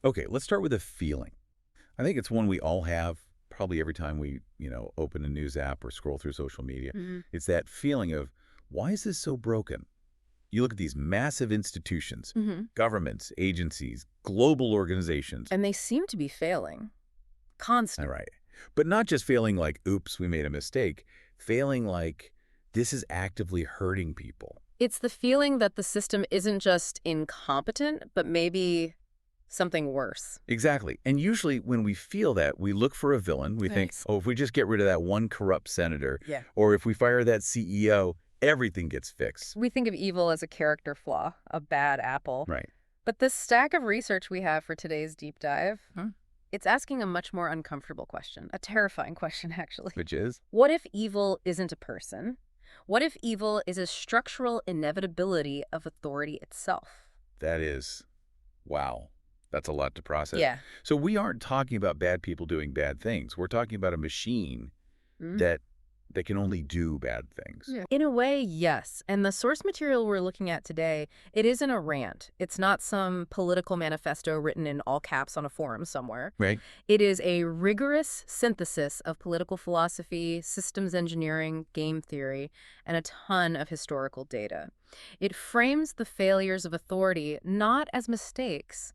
Okay, let's start with a feeling. I think it's one we all have probably every time we, open a news app or scroll through social media. Hmm. It's that feeling of, why is this so broken? You look at these massive institutions, Hmm. governments, agencies, global organizations. And they seem to be failing. All Constantly. right. But not just failing like, oops, we made a mistake. Failing like, this is actively hurting people. It's the feeling that the system isn't just incompetent, but maybe something worse. Exactly. And usually when we feel that, we look for a villain. We think, Nice. oh, if we just get rid of that one corrupt senator, Yeah. or if we fire that CEO, everything gets fixed. We think of evil as a character flaw, a bad apple. Right. But this stack of research we have for today's deep dive, Huh? it's asking a much more uncomfortable question, a terrifying question, actually. Which is? What if evil isn't a person? What if evil is a structural inevitability of authority itself? That is, wow, that's a lot to process. Yeah. So we aren't talking about bad people doing bad things. We're talking about a machine Mm. that can only do bad things. Yeah. In a way, yes. And the source material we're looking at today, it isn't a rant. It's not some political manifesto written in all caps on a forum somewhere. Right? It is a rigorous synthesis of political philosophy, systems engineering, game theory, and a ton of historical data. It frames the failures of authority not as mistakes,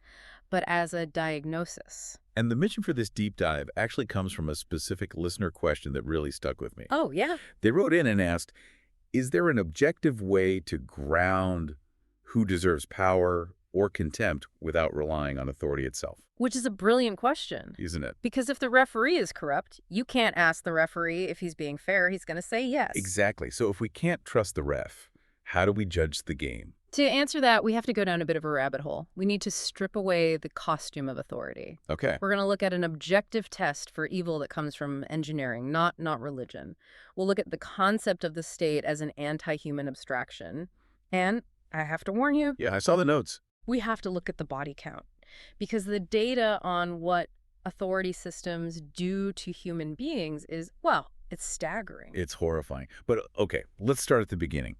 but as a diagnosis. And the mission for this deep dive actually comes from a specific listener question that really stuck with me. Oh, yeah. They wrote in and asked, is there an objective way to ground who deserves power or contempt without relying on authority itself? Which is a brilliant question. Isn't it? Because if the referee is corrupt, you can't ask the referee if he's being fair. He's going to say yes. Exactly. So if we can't trust the ref, how do we judge the game? To answer that, we have to go down a bit of a rabbit hole. We need to strip away the costume of authority. Okay. We're going to look at an objective test for evil that comes from engineering, not religion. We'll look at the concept of the state as an anti-human abstraction. And I have to warn you, Yeah, I saw the notes. we have to look at the body count. Because the data on what authority systems do to human beings is, well, it's staggering. It's horrifying. But okay, let's start at the beginning.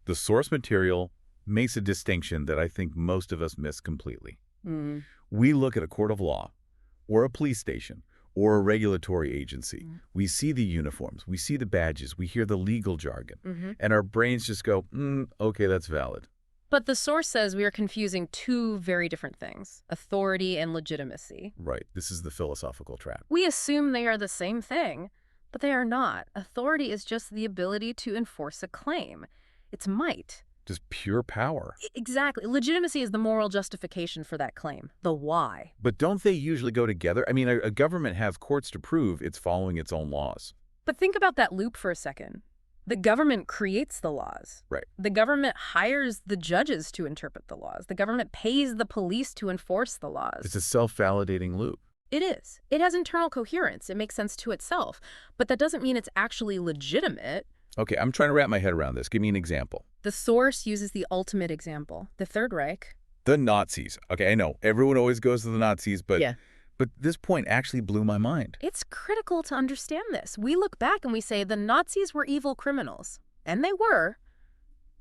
The source material makes a distinction that I think most of us miss completely. Mm. We look at a court of law or a police station or a regulatory agency. Mm. We see the uniforms, we see the badges, we hear the legal jargon, Mm-hmm. and our brains just go, okay, that's valid. But the source says we are confusing two very different things, authority and legitimacy. Right, this is the philosophical trap. We assume they are the same thing, but they are not. Authority is just the ability to enforce a claim. It's might. Just pure power. Exactly. Legitimacy is the moral justification for that claim, the why. But don't they usually go together? I mean, a government has courts to prove it's following its own laws. But think about that loop for a second. The government creates the laws. Right. The government hires the judges to interpret the laws. The government pays the police to enforce the laws. It's a self-validating loop. It is. It has internal coherence. It makes sense to itself. But that doesn't mean it's actually legitimate. Okay, I'm trying to wrap my head around this. Give me an example. The source uses the ultimate example, the Third Reich. The Nazis. Okay, I know. Everyone always goes to the Nazis, but Yeah. but this point actually blew my mind. It's critical to understand this. We look back and we say the Nazis were evil criminals. And they were.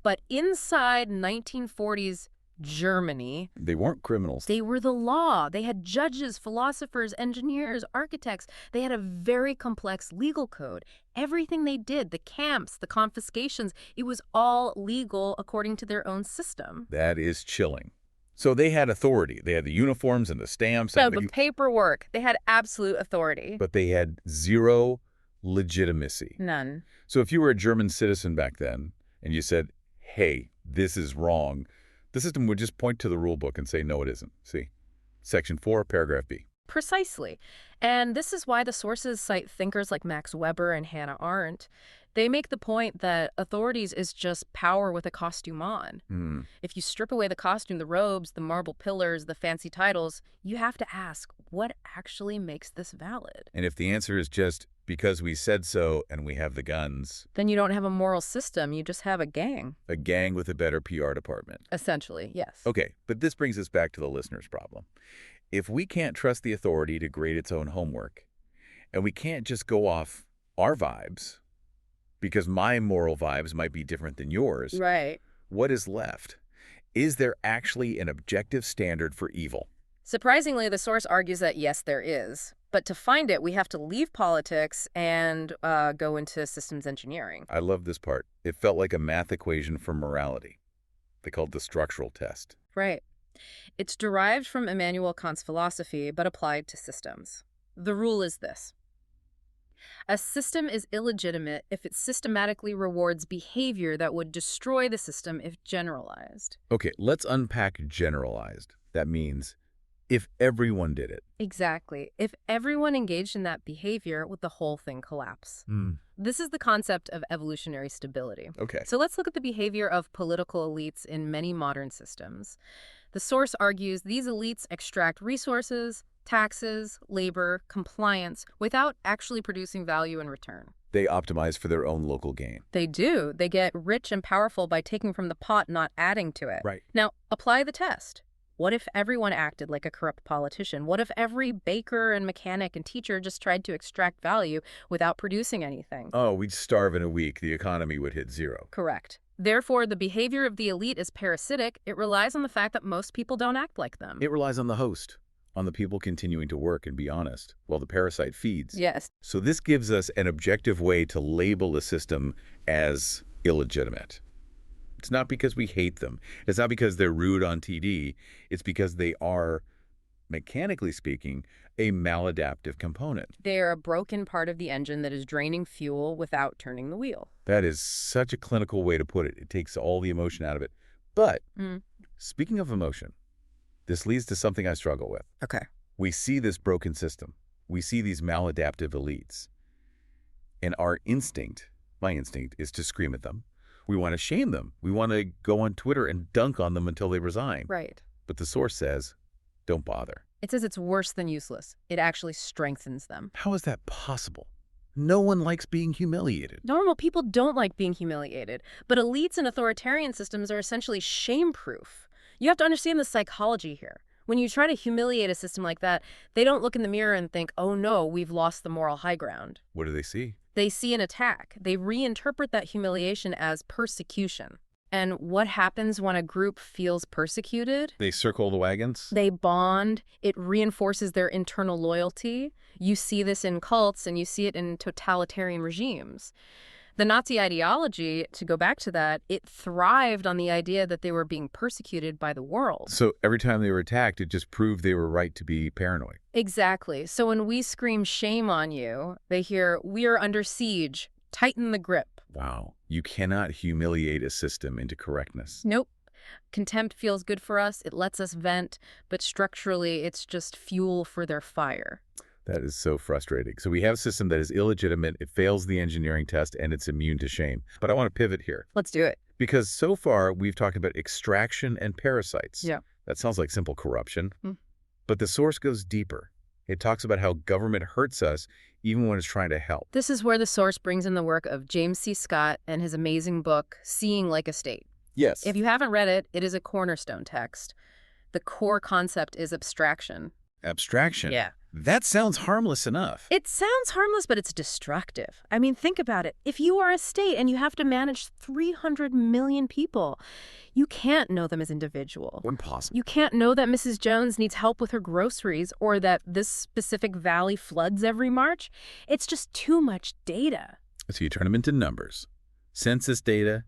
But inside 1940s Germany, They weren't criminals. they were the law. They had judges, philosophers, engineers, architects. They had a very complex legal code. Everything they did, the camps, the confiscations, it was all legal according to their own system. That is chilling. So they had authority. They had the uniforms and the stamps. No, And the paperwork, they had absolute authority. but they had zero legitimacy. None. So if you were a German citizen back then and you said, hey, this is wrong, the system would just point to the rule book and say, no, it isn't. See? Section 4, paragraph B. Precisely. And this is why the sources cite thinkers like Max Weber and Hannah Arendt. They make the point that authorities is just power with a costume on. If you strip away the costume, the robes, the marble pillars, the fancy titles, you have to ask, what actually makes this valid? And if the answer is just because we said so and we have the guns, Then you don't have a moral system, you just have a gang. a gang with a better PR department. Essentially, yes. Okay, but this brings us back to the listener's problem. If we can't trust the authority to grade its own homework, and we can't just go off our vibes, because my moral vibes might be different than yours, Right. what is left? Is there actually an objective standard for evil? Surprisingly, the source argues that yes, there is. But to find it, we have to leave politics and go into systems engineering. I love this part. It felt like a math equation for morality. They called it the structural test. Right. It's derived from Immanuel Kant's philosophy, but applied to systems. The rule is this. A system is illegitimate if it systematically rewards behavior that would destroy the system if generalized. Okay, let's unpack generalized. That means if everyone did it. Exactly. If everyone engaged in that behavior, would the whole thing collapse? This is the concept of evolutionary stability. Okay. So let's look at the behavior of political elites in many modern systems. The source argues these elites extract resources, taxes, labor, compliance, without actually producing value in return. They optimize for their own local gain. They do. They get rich and powerful by taking from the pot, not adding to it. Right. Now, apply the test. What if everyone acted like a corrupt politician? What if every baker and mechanic and teacher just tried to extract value without producing anything? Oh, we'd starve in a week. The economy would hit zero. Correct. Therefore, the behavior of the elite is parasitic. It relies on the fact that most people don't act like them. It relies on the host, on the people continuing to work and be honest, while the parasite feeds. Yes. So this gives us an objective way to label a system as illegitimate. It's not because we hate them. It's not because they're rude on TD. It's because they are, mechanically speaking, a maladaptive component. They are a broken part of the engine that is draining fuel without turning the wheel. That is such a clinical way to put it. It takes all the emotion out of it. But speaking of emotion, this leads to something I struggle with. Okay. We see this broken system. We see these maladaptive elites. And our instinct, my instinct, is to scream at them. We want to shame them. We want to go on Twitter and dunk on them until they resign. Right. But the source says, don't bother. It says it's worse than useless. It actually strengthens them. How is that possible? No one likes being humiliated. Normal people don't like being humiliated, but elites and authoritarian systems are essentially shame-proof. You have to understand the psychology here. When you try to humiliate a system like that, they don't look in the mirror and think, oh no, we've lost the moral high ground. What do they see? They see an attack. They reinterpret that humiliation as persecution. And what happens when a group feels persecuted? They circle the wagons? They bond. It reinforces their internal loyalty. You see this in cults and you see it in totalitarian regimes. The Nazi ideology, to go back to that, it thrived on the idea that they were being persecuted by the world. So every time they were attacked, it just proved they were right to be paranoid. Exactly. So when we scream shame on you, they hear, we are under siege, tighten the grip. Wow. You cannot humiliate a system into correctness. Nope. Contempt feels good for us. It lets us vent, but structurally, it's just fuel for their fire. That is so frustrating. So we have a system that is illegitimate, it fails the engineering test, and it's immune to shame. But I want to pivot here. Let's do it. Because so far, we've talked about extraction and parasites. Yeah. That sounds like simple corruption. But the source goes deeper. It talks about how government hurts us even when it's trying to help. This is where the source brings in the work of James C. Scott and his amazing book, Seeing Like a State. Yes. If you haven't read it, it is a cornerstone text. The core concept is abstraction. Abstraction? Yeah. That sounds harmless enough. It sounds harmless, but it's destructive. I mean, think about it. If you are a state and you have to manage 300 million people, you can't know them as individuals. Impossible. You can't know that Mrs. Jones needs help with her groceries or that this specific valley floods every March. It's just too much data. So you turn them into numbers. Census data,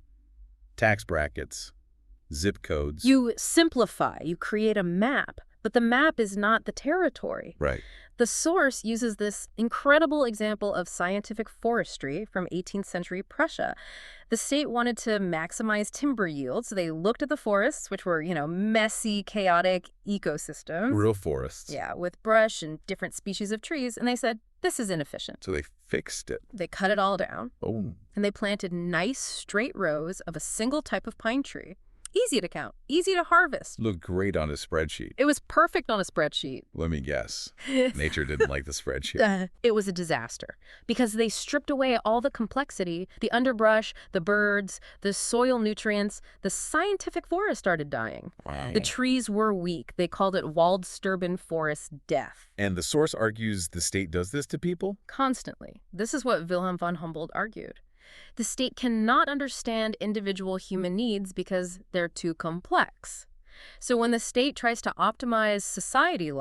tax brackets, zip codes. You simplify. You create a map. But the map is not the territory. Right. The source uses this incredible example of scientific forestry from 18th century Prussia. The state wanted to maximize timber yield, so they looked at the forests, which were, messy, chaotic ecosystems. Real forests. Yeah, with brush and different species of trees, and they said, this is inefficient. So they fixed it. They cut it all down. Oh. And they planted nice, straight rows of a single type of pine tree. Easy to count, easy to harvest. Looked great on a spreadsheet. It was perfect on a spreadsheet. Let me guess. Nature didn't like the spreadsheet. It was a disaster because they stripped away all the complexity, the underbrush, the birds, the soil nutrients. The scientific forest started dying. Wow. The trees were weak. They called it Waldsterben forest death. And the source argues the state does this to people? Constantly. This is what Wilhelm von Humboldt argued. The state cannot understand individual human needs because they're too complex. So when the state tries to optimize society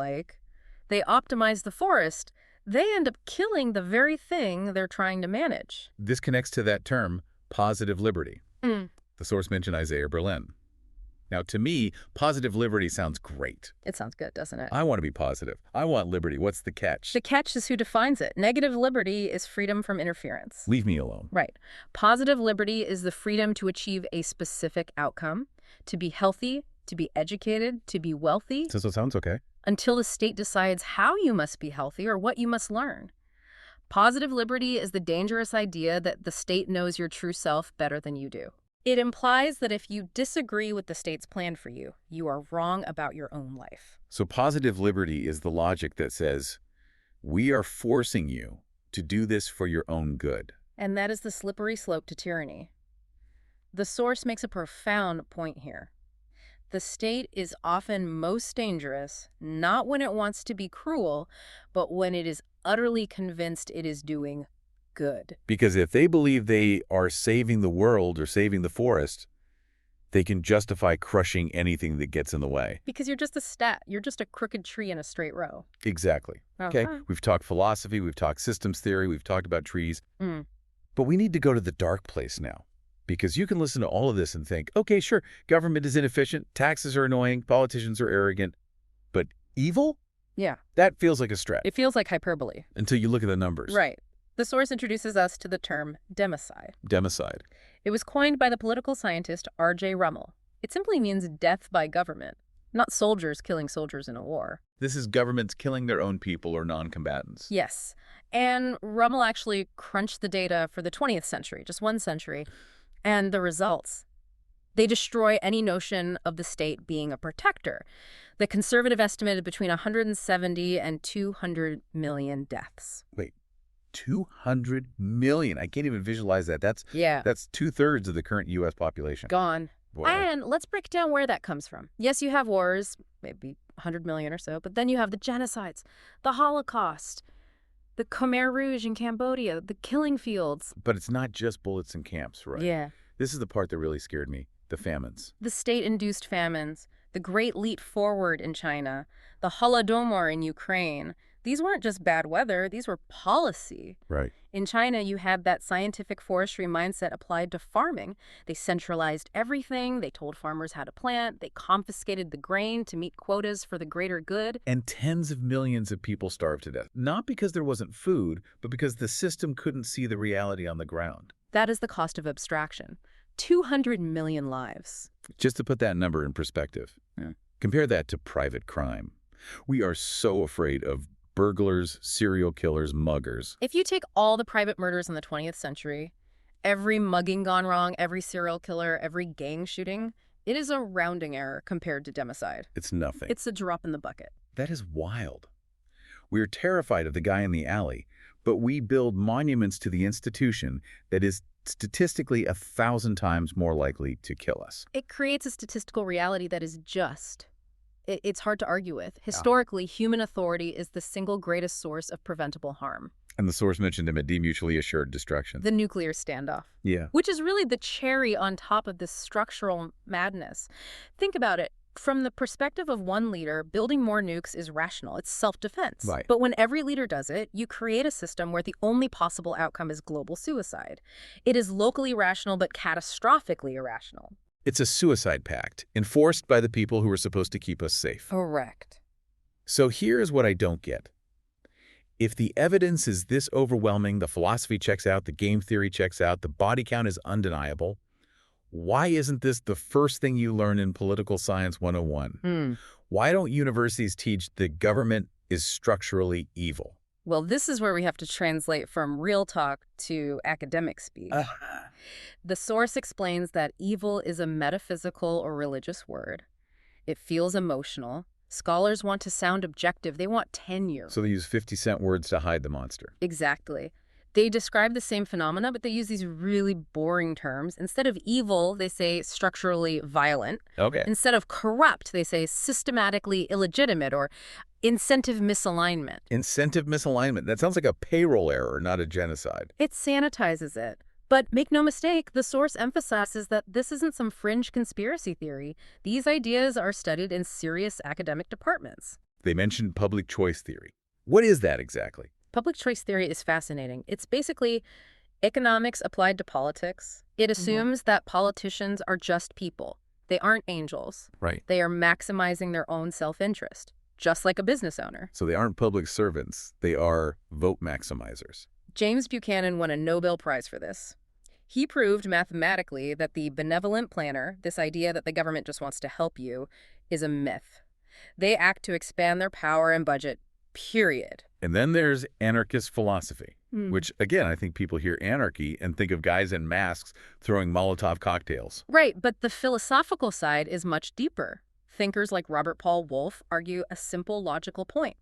they optimize the forest, they end up killing the very thing they're trying to manage. This connects to that term, positive liberty. Mm. The source mentioned Isaiah Berlin. Now, to me, positive liberty sounds great. It sounds good, doesn't it? I want to be positive. I want liberty. What's the catch? The catch is who defines it. Negative liberty is freedom from interference. Leave me alone. Right. Positive liberty is the freedom to achieve a specific outcome, to be healthy, to be educated, to be wealthy. So sounds okay. Until the state decides how you must be healthy or what you must learn. Positive liberty is the dangerous idea that the state knows your true self better than you do. It implies that if you disagree with the state's plan for you, you are wrong about your own life. So positive liberty is the logic that says, we are forcing you to do this for your own good. And that is the slippery slope to tyranny. The source makes a profound point here. The state is often most dangerous, not when it wants to be cruel, but when it is utterly convinced it is doing good. Because if they believe they are saving the world or saving the forest, they can justify crushing anything that gets in the way. Because you're just a stat. You're just a crooked tree in a straight row. Exactly. Okay? We've talked philosophy, we've talked systems theory, we've talked about trees. But we need to go to the dark place now. Because you can listen to all of this and think, okay, sure, government is inefficient, taxes are annoying, politicians are arrogant, but evil? Yeah. That feels like a stretch. It feels like hyperbole. Until you look at the numbers. Right. The source introduces us to the term democide. Democide. It was coined by the political scientist R.J. Rummel. It simply means death by government, not soldiers killing soldiers in a war. This is governments killing their own people or non-combatants. Yes. And Rummel actually crunched the data for the 20th century, just one century, and the results. They destroy any notion of the state being a protector. The conservative estimated between 170 and 200 million deaths. Wait. 200 million. I can't even visualize that. That's 2/3 of the current U.S. population. Gone. Boy. And let's break down where that comes from. Yes, you have wars, maybe 100 million or so, but then you have the genocides, the Holocaust, the Khmer Rouge in Cambodia, the killing fields. But it's not just bullets and camps, right? Yeah. This is the part that really scared me, the famines. The state-induced famines, the Great Leap Forward in China, the Holodomor in Ukraine. These weren't just bad weather, these were policy. Right. In China, you had that scientific forestry mindset applied to farming. They centralized everything, they told farmers how to plant, they confiscated the grain to meet quotas for the greater good. And tens of millions of people starved to death, not because there wasn't food, but because the system couldn't see the reality on the ground. That is the cost of abstraction. 200 million lives. Just to put that number in perspective, compare that to private crime. We are so afraid of burglars, serial killers, muggers. If you take all the private murders in the 20th century, every mugging gone wrong, every serial killer, every gang shooting, it is a rounding error compared to democide. It's nothing. It's a drop in the bucket. That is wild. We're terrified of the guy in the alley, but we build monuments to the institution that is statistically 1,000 times more likely to kill us. It creates a statistical reality that is just. It's hard to argue with. Historically, human authority is the single greatest source of preventable harm. And the source mentioned him a mutually assured destruction. The nuclear standoff. Yeah. Which is really the cherry on top of this structural madness. Think about it. From the perspective of one leader, building more nukes is rational. It's self-defense. Right. But when every leader does it, you create a system where the only possible outcome is global suicide. It is locally rational but catastrophically irrational. It's a suicide pact, enforced by the people who are supposed to keep us safe. Correct. So here's what I don't get. If the evidence is this overwhelming, the philosophy checks out, the game theory checks out, the body count is undeniable, why isn't this the first thing you learn in Political Science 101? Why don't universities teach that government is structurally evil? Well, this is where we have to translate from real talk to academic speak. The source explains that evil is a metaphysical or religious word. It feels emotional. Scholars want to sound objective. They want tenure. So they use 50-cent words to hide the monster. Exactly. They describe the same phenomena, but they use these really boring terms. Instead of evil, they say structurally violent. Okay. Instead of corrupt, they say systematically illegitimate or incentive misalignment. Incentive misalignment. That sounds like a payroll error, not a genocide. It sanitizes it. But make no mistake, the source emphasizes that this isn't some fringe conspiracy theory. These ideas are studied in serious academic departments. They mentioned public choice theory. What is that exactly? Public choice theory is fascinating. It's basically economics applied to politics. It assumes that politicians are just people. They aren't angels. Right. They are maximizing their own self-interest, just like a business owner. So they aren't public servants. They are vote maximizers. James Buchanan won a Nobel Prize for this. He proved mathematically that the benevolent planner, this idea that the government just wants to help you, is a myth. They act to expand their power and budget, period. And then there's anarchist philosophy, which, again, I think people hear anarchy and think of guys in masks throwing Molotov cocktails. Right, but the philosophical side is much deeper. Thinkers like Robert Paul Wolff argue a simple logical point.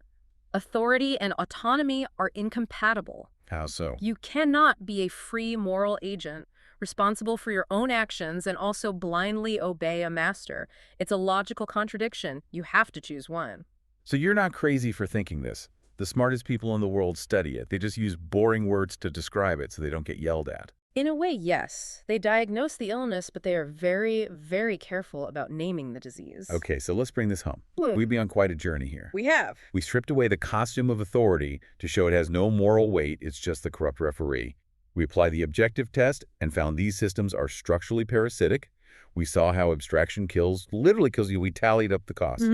Authority and autonomy are incompatible. How so? You cannot be a free moral agent responsible for your own actions and also blindly obey a master. It's a logical contradiction. You have to choose one. So you're not crazy for thinking this. The smartest people in the world study it. They just use boring words to describe it so they don't get yelled at. In a way, yes. They diagnose the illness, but they are very, very careful about naming the disease. Okay, so let's bring this home. We've been on quite a journey here. We have. We stripped away the costume of authority to show it has no moral weight. It's just the corrupt referee. We applied the objective test and found these systems are structurally parasitic. We saw how abstraction literally kills you. We tallied up the cost.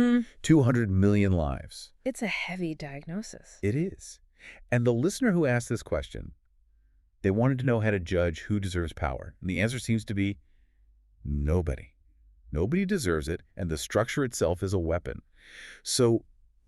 200 million lives. It's a heavy diagnosis. It is. And the listener who asked this question, they wanted to know how to judge who deserves power. And the answer seems to be nobody. Nobody deserves it, and the structure itself is a weapon. So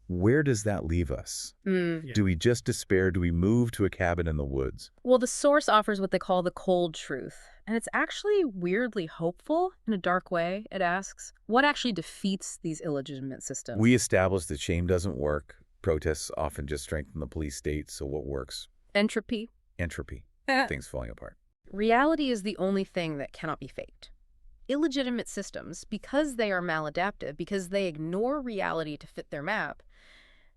where does that leave us? Do we just despair? Do we move to a cabin in the woods? Well, the source offers what they call the cold truth. And it's actually weirdly hopeful in a dark way. It asks, what actually defeats these illegitimate systems? We established that shame doesn't work. Protests often just strengthen the police state, so what works? Entropy. Entropy. Things falling apart. Reality is the only thing that cannot be faked. Illegitimate systems, because they are maladaptive, because they ignore reality to fit their map,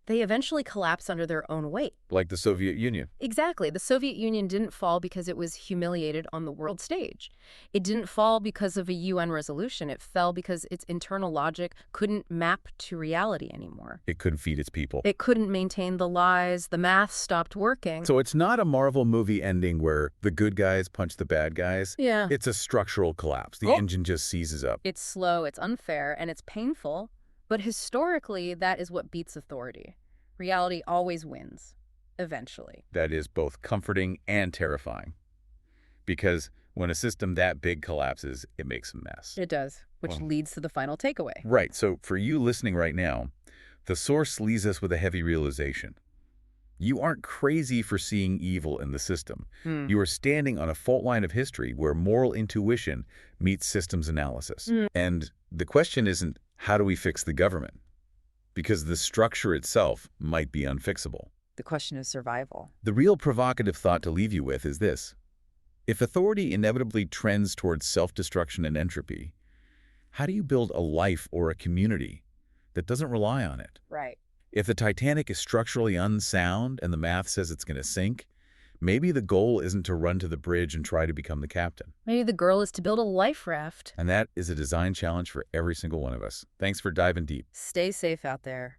they eventually collapse under their own weight. Like the Soviet Union. Exactly. The Soviet Union didn't fall because it was humiliated on the world stage. It didn't fall because of a UN resolution. It fell because its internal logic couldn't map to reality anymore. It couldn't feed its people. It couldn't maintain the lies. The math stopped working. So it's not a Marvel movie ending where the good guys punch the bad guys. Yeah. It's a structural collapse. The engine just seizes up. It's slow, it's unfair, and it's painful. But historically, that is what beats authority. Reality always wins, eventually. That is both comforting and terrifying. Because when a system that big collapses, it makes a mess. It does, which leads to the final takeaway. Right. So for you listening right now, the source leaves us with a heavy realization. You aren't crazy for seeing evil in the system. You are standing on a fault line of history where moral intuition meets systems analysis. And the question isn't, how do we fix the government? Because the structure itself might be unfixable. The question is survival. The real provocative thought to leave you with is this. If authority inevitably trends towards self-destruction and entropy, how do you build a life or a community that doesn't rely on it? Right. If the Titanic is structurally unsound and the math says it's going to sink, maybe the goal isn't to run to the bridge and try to become the captain. Maybe the goal is to build a life raft. And that is a design challenge for every single one of us. Thanks for diving deep. Stay safe out there.